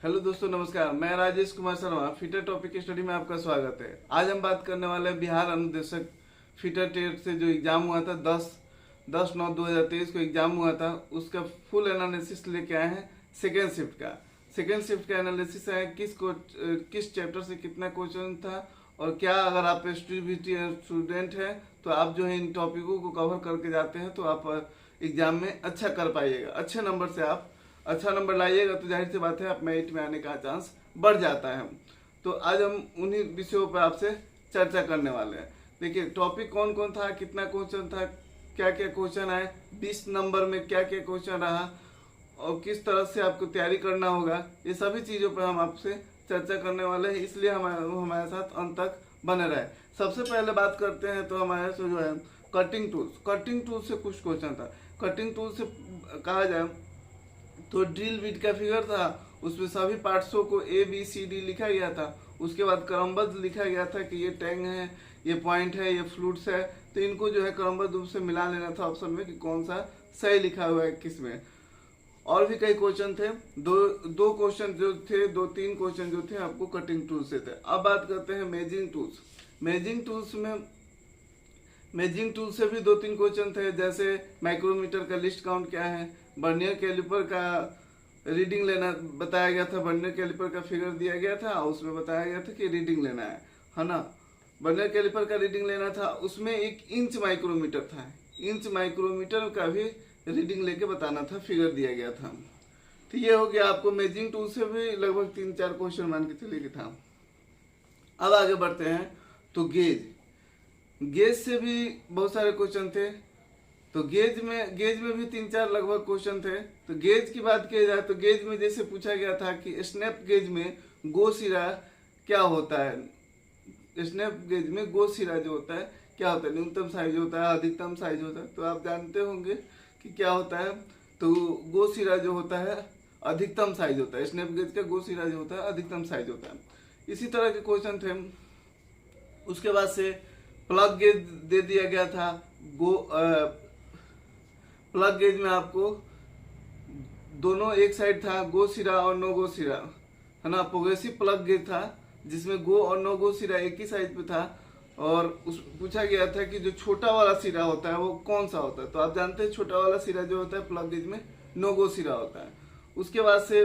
Hello दोस्तों, नमस्कार। मैं Rajesh Kumar Sharma, fitter topic study में आपका स्वागत है। आज हम बात करने वाले हैं बिहार अनुदेशक फिटर टेट से जो एग्जाम हुआ था 10/9/2023 को एग्जाम हुआ था, उसका फुल एनालिसिस लेके आए हैं। सेकेंड शिफ्ट का एनालिसिस है, किस चैप्टर से कितना क्वेश्चन था और क्या अगर आप स्टूडेंट हैं तो आप जो है इन टॉपिकों को कवर करके जाते हैं तो आप एग्जाम में अच्छा कर पाइएगा। अच्छे नंबर से आप अच्छा नंबर लाइएगा तो जाहिर सी बात है आप मेरिट में आने का चांस बढ़ जाता है। तो आज हम उन्हीं विषयों पर आपसे चर्चा करने वाले हैं। देखिए, टॉपिक कौन कौन था, कितना क्वेश्चन था, क्या क्या क्वेश्चन आए, 20 नंबर में क्या क्या क्वेश्चन रहा और किस तरह से आपको तैयारी करना होगा, ये सभी चीज़ों पर हम आपसे चर्चा करने वाले हैं। इसलिए हमारे साथ अंत तक बने रहे। सबसे पहले बात करते हैं तो हमारे से जो है कटिंग टूल से कुछ क्वेश्चन था। कटिंग टूल से कहा जाए तो ड्रिल बिट का फिगर था, उसमें सभी पार्ट्सों को ABCD लिखा गया था। उसके बाद क्रमबद्ध लिखा गया था कि ये टैंग है, ये पॉइंट है, ये फ्लूट्स है, तो इनको जो है क्रमबद्ध रूप से मिला लेना था ऑप्शन में कि कौन सा सही लिखा हुआ है किस में। और भी कई क्वेश्चन थे, दो क्वेश्चन जो थे, 2-3 क्वेश्चन जो थे आपको कटिंग टूल से थे। अब बात करते हैं मेजिंग टूल से भी 2-3 क्वेश्चन थे, जैसे माइक्रोमीटर का लिस्ट काउंट क्या है, वर्नियर कैलिपर का रीडिंग लेना बताया गया था, वर्नियर कैलिपर का फिगर दिया गया था, उसमें बताया गया था कि रीडिंग लेना है ना। वर्नियर कैलिपर का रीडिंग लेना था, उसमें एक इंच माइक्रोमीटर था, इंच माइक्रोमीटर का भी रीडिंग लेके बताना था, फिगर दिया गया था। तो ये हो गया आपको मेजिंग टूल से भी लगभग 3-4 क्वेश्चन मान के चलिए था। अब आगे बढ़ते हैं तो गेज से भी बहुत सारे क्वेश्चन थे। तो गेज में भी 3-4 लगभग क्वेश्चन थे। तो गेज की बात की जाए तो गेज में जैसे पूछा गया था कि स्नैप गेज में गो सिरा क्या होता है। स्नैप गेज में गो सिरा जो होता है क्या होता है, न्यूनतम साइज होता है, अधिकतम साइज होता है। तो आप जानते होंगे कि क्या होता है। तो गो सिरा जो होता है अधिकतम साइज होता है, स्नैप गेज का गो सिरा जो होता है अधिकतम साइज होता है। इसी तरह के क्वेश्चन थे। उसके बाद से प्लग गेज दे दिया गया था। प्लग गेज में आपको दोनों एक साइड था, गो सिरा और नो गो सिरा, है ना। प्रोग्रेसिव प्लग गेज था जिसमें गो और नो गो सिरा एक ही साइड पे था। और उस पूछा गया था कि जो छोटा वाला सिरा होता है वो कौन सा होता है। तो आप जानते हैं छोटा वाला सिरा जो होता है प्लग गेज में नो गो सिरा होता है। उसके बाद से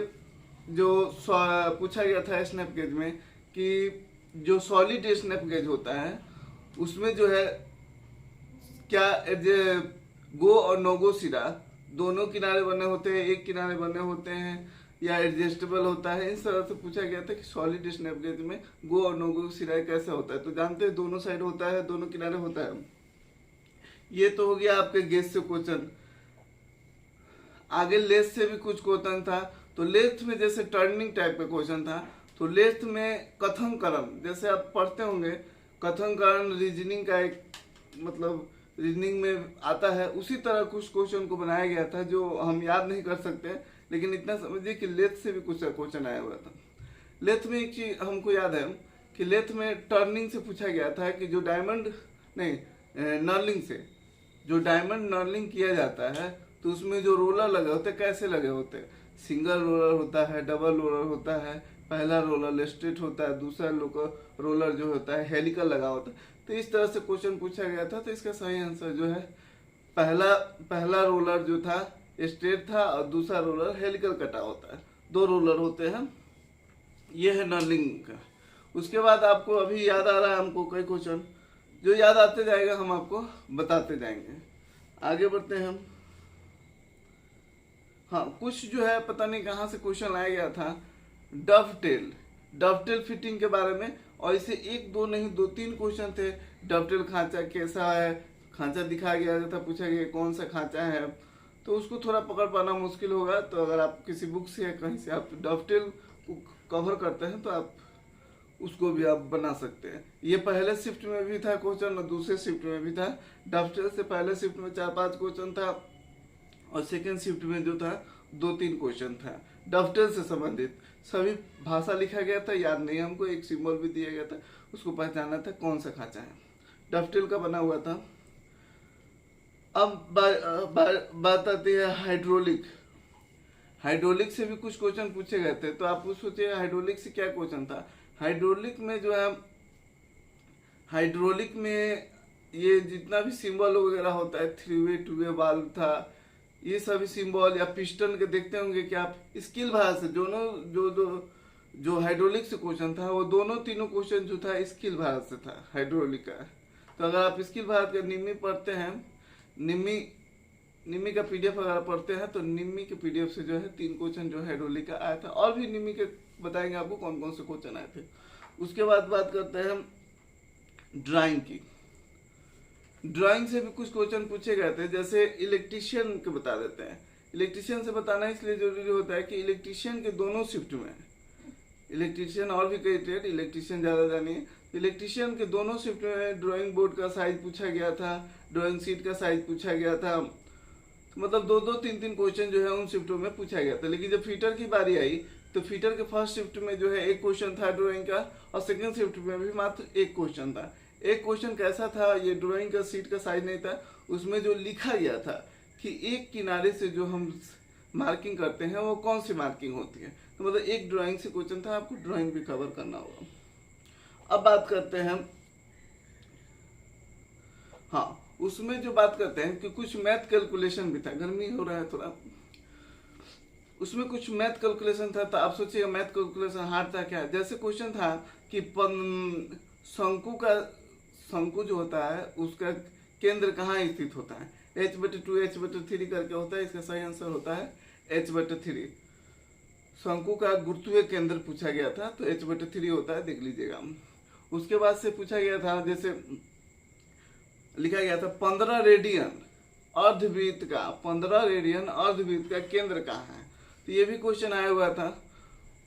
जो पूछा गया था स्नैप गेज में कि जो सॉलिड स्नैप गेज होता है उसमें जो है क्या गो और नो गो सिरा दोनों किनारे बने होते हैं, एक किनारे बने होते हैं, या एडजस्टेबल होता है। इस तरह से पूछा गया था कि सॉलिड स्नैप गेज में गो और नो गो सिरा कैसे होता है। तो जानते हैं दोनों साइड होता है, दोनों किनारे होता है। ये तो हो गया आपके गेज से क्वेश्चन। आगे लेथ से भी कुछ क्वेश्चन था। तो लेथ में जैसे टर्निंग टाइप का क्वेश्चन था। तो लेथ में कथन कर्म जैसे आप पढ़ते होंगे, कथन कर्म रीजनिंग का एक मतलब रीजनिंग में आता है, उसी तरह कुछ क्वेश्चन को बनाया गया था जो हम याद नहीं कर सकते, लेकिन इतना समझिए कि लेथ से भी कुछ क्वेश्चन आया हुआ था। लेथ में एक चीज हमको याद है कि लेथ में टर्निंग से पूछा गया था कि जो डायमंड नहीं नर्लिंग से जो डायमंड नर्लिंग किया जाता है तो उसमें जो रोलर लगे होते हैं कैसे लगे होते हैं। सिंगल रोलर होता है, डबल रोलर होता है, पहला रोलर स्ट्रेट होता है, दूसरा रोलर जो होता है हेलिकल लगा होता है। तो इस तरह से क्वेश्चन पूछा गया था। तो इसका सही आंसर जो है पहला रोलर जो था स्ट्रेट था और दूसरा रोलर हेलिकल कटा होता है, 2 रोलर होते हैं। ये है नर्लिंग का। उसके बाद आपको अभी याद आ रहा है हमको कई क्वेश्चन, जो याद आते जाएगा हम आपको बताते जाएंगे। आगे बढ़ते हैं हम। हाँ, कुछ जो है पता नहीं कहाँ से क्वेश्चन लाया गया था डवटेल फिटिंग के बारे में, और इसे 1-2 नहीं 2-3 क्वेश्चन थे। डवटेल खांचा कैसा है, खांचा दिखाया गया था, पूछा गया कौन सा खांचा है। तो उसको थोड़ा पकड़ पाना मुश्किल होगा। तो अगर आप किसी बुक से या कहीं से आप डवटेल को कवर करते हैं तो आप उसको भी आप बना सकते हैं। ये पहले शिफ्ट में भी था क्वेश्चन और दूसरे शिफ्ट में भी था। डवटेल से पहले शिफ्ट में 4-5 क्वेश्चन था और सेकेंड शिफ्ट में जो था 2-3 क्वेश्चन था डवटेल से संबंधित। सभी भाषा लिखा गया था, याद नहीं हमको, एक सिंबल भी दिया गया था, उसको पहचानना था कौन सा खांचा है। डवटेल का बना हुआ था। अब बात आती है हाइड्रोलिक। हाइड्रोलिक से भी कुछ क्वेश्चन पूछे गए थे। तो आप सोचिए हाइड्रोलिक से क्या क्वेश्चन था। हाइड्रोलिक में जो है, हाइड्रोलिक में ये जितना भी सिंबल वगैरह होता है, 3 वे 2 वे वाल्व था, ये सभी सिंबल या पिस्टन के देखते होंगे कि आप स्किल भारत से दोनों जो हाइड्रोलिक से क्वेश्चन था वो दोनों तीनों क्वेश्चन जो था स्किल भारत से था हाइड्रोलिक का। तो अगर आप स्किल भारत का निम्मी पढ़ते हैं, निम्मी का पीडीएफ अगर पढ़ते हैं तो निम्मी के पीडीएफ से जो है 3 क्वेश्चन जो हाइड्रोलिक का आया था, और भी निम्मी के बताएंगे आपको कौन कौन से क्वेश्चन आए थे। उसके बाद बात करते हैं ड्राइंग की। ड्राइंग से भी कुछ क्वेश्चन पूछे गए थे, जैसे इलेक्ट्रीशियन के बता देते हैं। इलेक्ट्रीशियन से बताना इसलिए जरूरी होता है कि इलेक्ट्रीशियन के दोनों शिफ्ट में, इलेक्ट्रीशियन और भी कई ट्रेड, इलेक्ट्रीशियन ज़्यादा जानिए। इलेक्ट्रीशियन के दोनों शिफ्ट में ड्राइंग बोर्ड का साइज पूछा गया था, ड्राइंग शीट का साइज पूछा गया था, मतलब 2-2 3-3 क्वेश्चन जो है उन शिफ्टों में पूछा गया था। लेकिन जब फीटर की बारी आई तो फीटर के फर्स्ट शिफ्ट में जो है 1 क्वेश्चन था ड्राइंग का, और सेकंड शिफ्ट में भी मात्र 1 क्वेश्चन था। एक क्वेश्चन कैसा था, ये ड्राइंग का शीट का साइज नहीं था, उसमें जो लिखा गया था कि एक किनारे से जो हम मार्किंग करते हैं वो कौन सी मार्किंग होती है। तो मतलब एक ड्राइंग से क्वेश्चन था, आपको ड्राइंग भी कवर करना होगा। अब बात करते हैं, हाँ उसमें जो बात करते हैं कि कुछ मैथ कैलकुलेशन भी था, गर्मी हो रहा है थोड़ा, उसमें कुछ मैथ कैलकुलेशन था। तो आप सोचिएगा मैथ कैलकुलेशन हार्ड था क्या। जैसे क्वेश्चन था कि शंकु जो होता है उसका केंद्र कहाँ स्थित होता है, h/2 h/3 करके होता है, इसका सही आंसर होता है h/3। शंकु का गुरुत्वीय केंद्र पूछा गया था तो h/3 होता है, देख लीजिएगा। उसके बाद से पूछा गया था, जैसे लिखा गया था 15 रेडियन अर्धवृत्त का, 15 रेडियन अर्धवृत्त का केंद्र कहाँ है, तो ये भी क्वेश्चन आया हुआ था।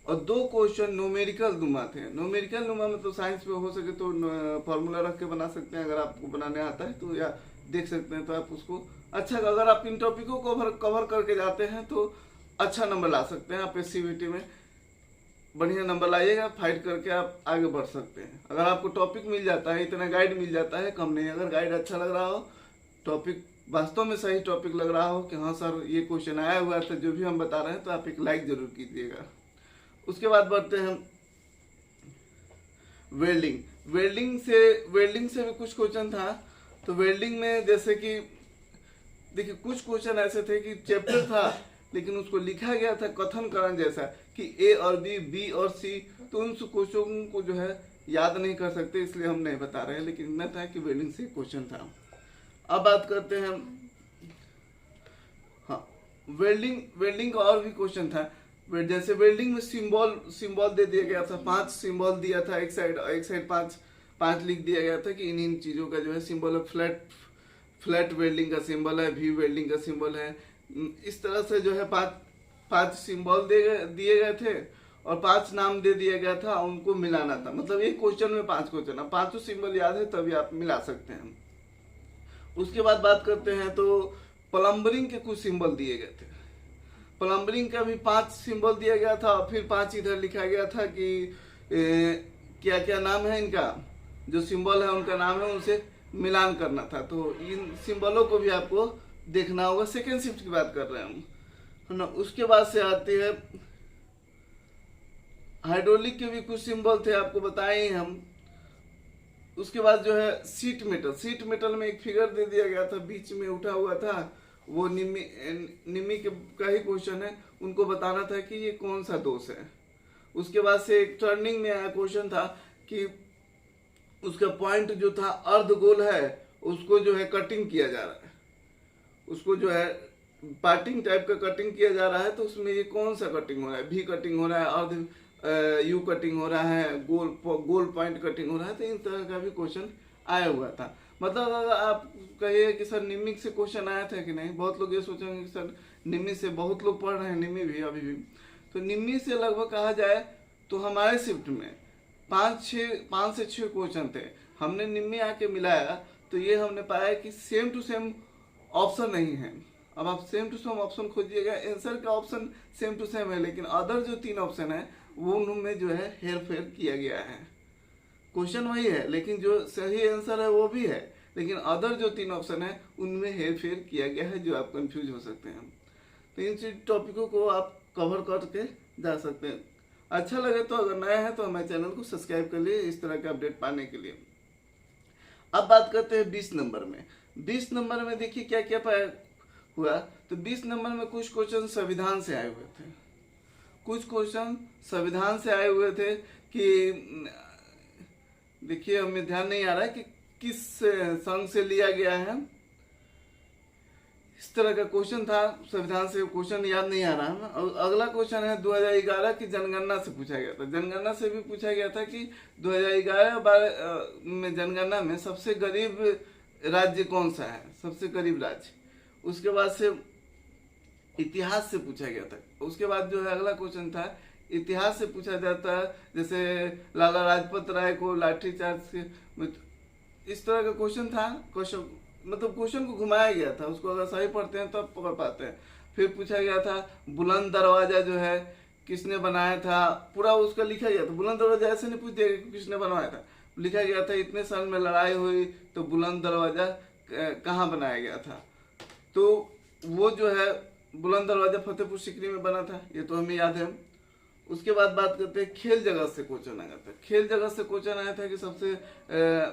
और 2 क्वेश्चन न्यूमेरिकल नुमा थे। न्यूमेरिकल नुमा में तो साइंस में हो सके तो फॉर्मूला रख के बना सकते हैं, अगर आपको बनाने आता है तो, या देख सकते हैं तो आप उसको अच्छा, अगर आप इन टॉपिकों को कवर करके जाते हैं तो अच्छा नंबर ला सकते हैं। आप एससीबीटी में बढ़िया नंबर लाइएगा, फाइट करके आप आगे बढ़ सकते हैं। अगर आपको टॉपिक मिल जाता है, इतना गाइड मिल जाता है, कम नहीं, अगर गाइड अच्छा लग रहा हो, टॉपिक वास्तव में सही टॉपिक लग रहा हो कि हाँ सर ये क्वेश्चन आया हुआ था जो भी हम बता रहे हैं, तो आप एक लाइक जरूर कीजिएगा। उसके बाद बढ़ते हैं वेल्डिंग। वेल्डिंग से भी कुछ क्वेश्चन था। तो वेल्डिंग में जैसे कि देखिए कुछ क्वेश्चन ऐसे थे कि चैप्टर था लेकिन उसको लिखा गया था कथन करण जैसा कि ए और बी और सी, तो उन क्वेश्चन को जो है याद नहीं कर सकते, इसलिए हम नहीं बता रहे हैं, लेकिन इतना था कि वेल्डिंग से क्वेश्चन था। अब बात करते हैं, हाँ वेल्डिंग का और भी क्वेश्चन था। जैसे वेल्डिंग में सिंबल दे दिया गया था, 5 सिंबल दिया था, एक साइड 5 लिख दिया गया था कि इन चीजों का जो है सिंबल है, फ्लैट वेल्डिंग का सिंबल है, वी वेल्डिंग का सिंबल है। इस तरह से जो है 5 सिंबल दिए गए थे और 5 नाम दे दिया गया था, उनको मिलाना था। मतलब एक क्वेश्चन में 5 क्वेश्चन है, 5 सिंबल याद है तभी आप मिला सकते हैं। उसके बाद बात करते हैं तो प्लम्बरिंग के कुछ सिंबल दिए गए थे। प्लम्बरिंग का भी 5 सिंबल दिया गया था, फिर 5 इधर लिखा गया था कि क्या क्या नाम है इनका, जो सिंबल है उनका नाम है, उनसे मिलान करना था। तो इन सिंबलों को भी आपको देखना होगा। सेकेंड शिफ्ट की बात कर रहे हैं हम, है ना। उसके बाद से आती है हाइड्रोलिक के भी कुछ सिंबल थे, आपको बताए हम। उसके बाद जो है सीट मेटल में एक फिगर दे दिया गया था, बीच में उठा हुआ था, वो निम्मी का ही क्वेश्चन है, उनको बताना था कि ये कौन सा दोष है। उसके बाद से एक टर्निंग में आया क्वेश्चन था कि उसका पॉइंट जो था अर्ध गोल है, उसको जो है कटिंग किया जा रहा है, उसको जो है पार्टिंग टाइप का कटिंग किया जा रहा है। तो उसमें ये कौन सा कटिंग हो रहा है, भी कटिंग हो रहा है, अर्ध यू कटिंग हो रहा है, गोल पॉइंट कटिंग हो रहा है। तो इन तरह का भी क्वेश्चन आया हुआ था। मतलब अगर आप कहिए कि सर निम्मी से क्वेश्चन आया था कि नहीं, बहुत लोग ये सोचेंगे कि सर निम्मी से, बहुत लोग पढ़ रहे हैं निम्मी भी अभी भी, तो निम्मी से लगभग कहा जाए तो हमारे शिफ्ट में 5 से 6 क्वेश्चन थे। हमने निम्मी आके मिलाया तो ये हमने पाया कि सेम टू सेम ऑप्शन नहीं है। अब आप सेम टू सेम ऑप्शन खोजिएगा, आंसर का ऑप्शन सेम टू सेम है, लेकिन अदर जो 3 ऑप्शन है वो उनमें जो है हेर फेर किया गया है। क्वेश्चन वही है लेकिन जो सही आंसर है वो भी है, लेकिन अदर जो 3 ऑप्शन है उनमें हेर फेर किया गया है, जो आप कंफ्यूज हो सकते हैं। तो इन टॉपिकों को आप कवर करके जा सकते हैं। अच्छा लगे तो अगर नया है तो हमारे चैनल को सब्सक्राइब कर लिए इस तरह के अपडेट पाने के लिए। अब बात करते हैं 20 नंबर में। 20 नंबर में देखिए क्या क्या हुआ। तो 20 नंबर में कुछ क्वेश्चन संविधान से आए हुए थे, कुछ क्वेश्चन संविधान से आए हुए थे कि देखिए हमें ध्यान नहीं आ रहा है कि किस संघ से लिया गया है, इस तरह का क्वेश्चन था। संविधान से क्वेश्चन याद नहीं आ रहा है। और अगला क्वेश्चन है 2011 की जनगणना से पूछा गया था। जनगणना से भी पूछा गया था कि 2011 में जनगणना में सबसे गरीब राज्य कौन सा है, सबसे गरीब राज्य। उसके बाद से इतिहास से पूछा गया था। उसके बाद जो है अगला क्वेश्चन था इतिहास से पूछा जाता है, जैसे लाला लाजपत राय को लाठीचार्ज से, इस तरह का क्वेश्चन था। क्वेश्चन मतलब क्वेश्चन को घुमाया गया था, उसको अगर सही पढ़ते हैं तो आप पकड़ पाते हैं। फिर पूछा गया था बुलंद दरवाजा जो है किसने बनाया था, पूरा उसका लिखा गया था। बुलंद दरवाजा ऐसे नहीं पूछ दिया कि किसने बनवाया था, लिखा गया था इतने साल में लड़ाई हुई तो बुलंद दरवाजा कहाँ बनाया गया था। तो वो जो है बुलंद दरवाजा फतेहपुर सीकरी में बना था, ये तो हमें याद है। उसके बाद बात करते हैं खेल जगत से क्वेश्चन आया था। खेल जगत से क्वेश्चन आया था कि सबसे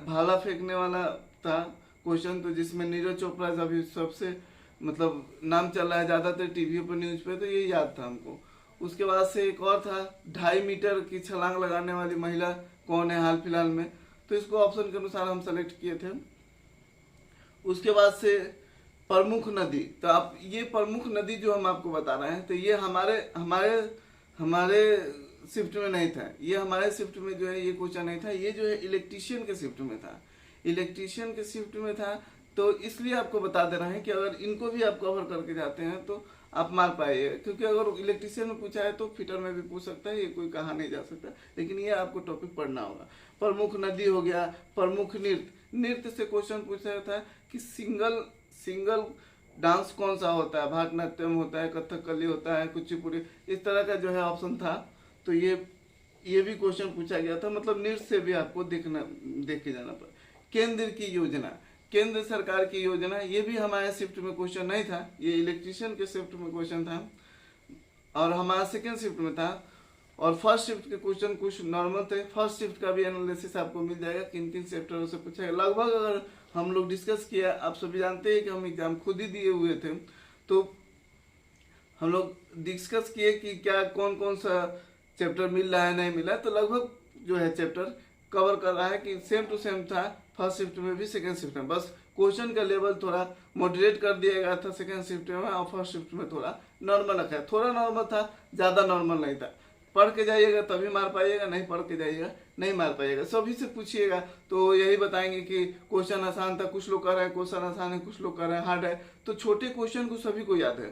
भाला फेंकने वाला था क्वेश्चन, तो जिसमें नीरज चोपड़ा अभी सबसे मतलब नाम चल रहा है ज़्यादातर टीवी पर न्यूज पे, तो ये याद था हमको। उसके बाद से एक और था 2.5 मीटर की छलांग लगाने वाली महिला कौन है हाल फिलहाल में, तो इसको ऑप्शन के अनुसार हम सेलेक्ट किए थे। उसके बाद से प्रमुख नदी, तो आप ये प्रमुख नदी जो हम आपको बता रहे हैं तो ये हमारे शिफ्ट में नहीं था। ये हमारे शिफ्ट में जो है ये क्वेश्चन नहीं था, ये जो है इलेक्ट्रीशियन के शिफ्ट में था। इलेक्ट्रीशियन के शिफ्ट में था तो इसलिए आपको बता दे रहे हैं कि अगर इनको भी आप कवर करके जाते हैं तो आप मार पाइए, क्योंकि अगर इलेक्ट्रीशियन में पूछा है तो फिटर में भी पूछ सकता है, ये कोई कहा नहीं जा सकता। लेकिन ये आपको टॉपिक पढ़ना होगा। प्रमुख नदी हो गया, प्रमुख नृत्य से क्वेश्चन पूछा था कि सिंगल डांस कौन सा होता है, भारतनाट्यम होता है, कथकली होता है, कुचिपुड़ी, इस तरह का जो है ऑप्शन था। तो ये भी क्वेश्चन पूछा गया था। मतलब नृत्य से भी आपको देख के जाना पड़ा। केंद्र की योजना, केंद्र सरकार की योजना, ये भी हमारे शिफ्ट में क्वेश्चन नहीं था, ये इलेक्ट्रीशियन के शिफ्ट में क्वेश्चन था और हमारा सेकेंड शिफ्ट में था। और फर्स्ट शिफ्ट के क्वेश्चन कुछ नॉर्मल थे। फर्स्ट शिफ्ट का भी एनालिसिस आपको मिल जाएगा, किन किन चैप्टरों से पूछा गया लगभग। अगर हम लोग डिस्कस किया, आप सभी जानते हैं कि हम एग्जाम खुद ही दिए हुए थे, तो हम लोग डिस्कस किए कि क्या कौन कौन सा चैप्टर मिल रहा है नहीं मिला है, तो लगभग जो है चैप्टर कवर कर रहा है कि सेम टू सेम था फर्स्ट शिफ्ट में भी सेकेंड शिफ्ट में। बस क्वेश्चन का लेवल थोड़ा मॉडरेट कर दिया गया था सेकेंड शिफ्ट में, और फर्स्ट शिफ्ट में थोड़ा नॉर्मल रखा है। थोड़ा नॉर्मल था, ज़्यादा नॉर्मल नहीं था। पढ़ के जाइएगा तभी मार पाइएगा, नहीं पढ़ के जाइएगा नहीं मार पाइएगा। सभी से पूछिएगा तो यही बताएंगे कि क्वेश्चन आसान था, कुछ लोग कह रहे हैं क्वेश्चन आसान है, कुछ लोग कह रहे हैं हार्ड है। तो छोटे क्वेश्चन को सभी को याद है,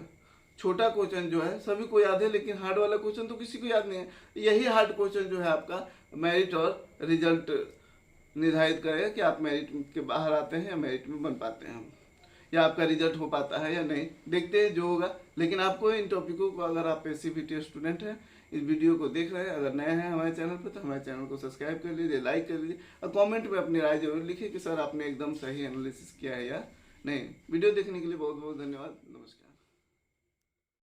छोटा क्वेश्चन जो है सभी को याद है, लेकिन हार्ड वाला क्वेश्चन तो किसी को याद नहीं है। यही हार्ड क्वेश्चन जो है आपका मेरिट और रिजल्ट निर्धारित करेगा कि आप मेरिट के बाहर आते हैं या मेरिट में बन पाते हैं, या आपका रिजल्ट हो पाता है या नहीं, देखते हैं जो होगा। लेकिन आपको इन टॉपिकों को, अगर आप एससीबीटी स्टूडेंट हैं, इस वीडियो को देख रहे हैं, अगर नए हैं हमारे चैनल पर, तो हमारे चैनल को सब्सक्राइब कर लीजिए, लाइक कर लीजिए और कमेंट में अपनी राय जरूर लिखिए कि सर आपने एकदम सही एनालिसिस किया है या नहीं। वीडियो देखने के लिए बहुत बहुत धन्यवाद। नमस्कार।